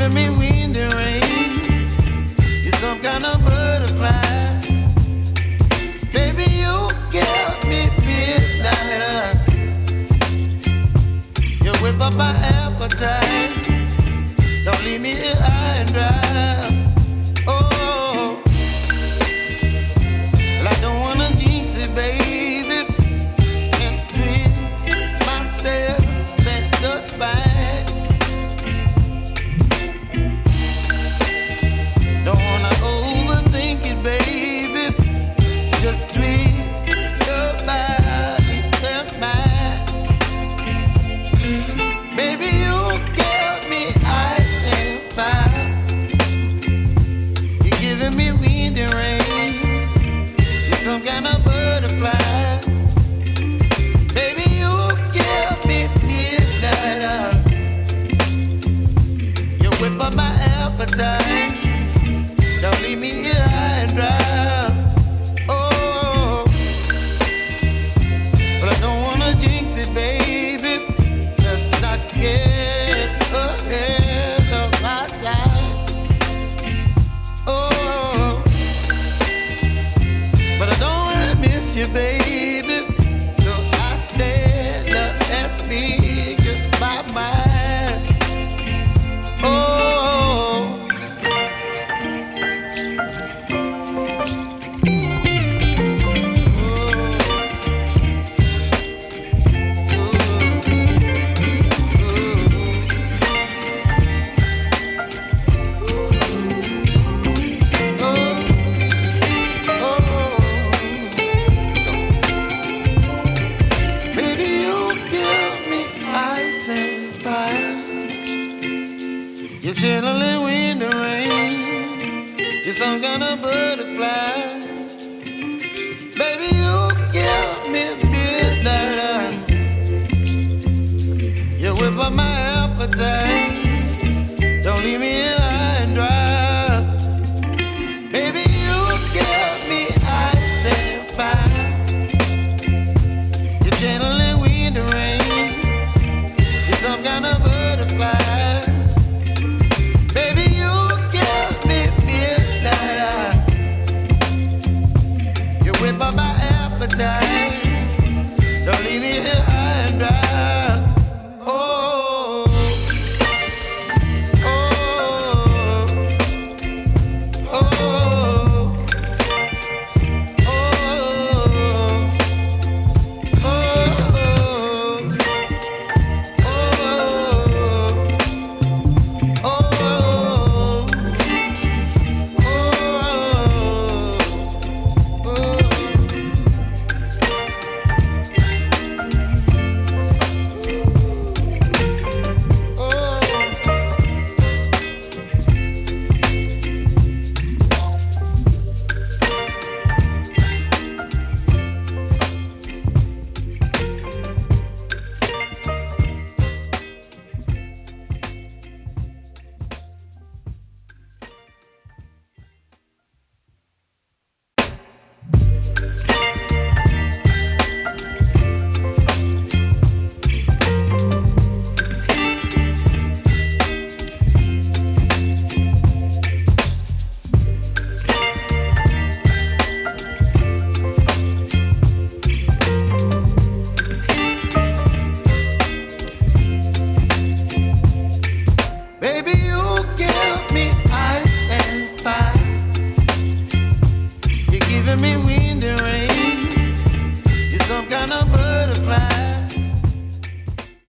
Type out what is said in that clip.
giving me wind and rain. You're some kind of butterfly. Baby, you give me midnight. You whip up my appetite. Don't leave me here high and dry. Oh, well, I don't wanna jinx it, baby, and twist myself at the spine. Don't wanna overthink it, baby. It's just twist your body and mine. Baby, you give me ice and fire. You're giving me wind and rain. You're some kind of butterfly. Baby, you give me midnight. You whip up my appetite. Don't leave me here high and dry. Oh, but I don't wanna jinx it, baby. Let's not get ahead of my time. Oh, but I don't wanna miss you, baby. So I stand up and speak my mind. Oh. Baby, you give me ice and fire. You're channeling wind and rain. You're some kind of butterfly. Baby, you give me midnight. You whip up my appetite.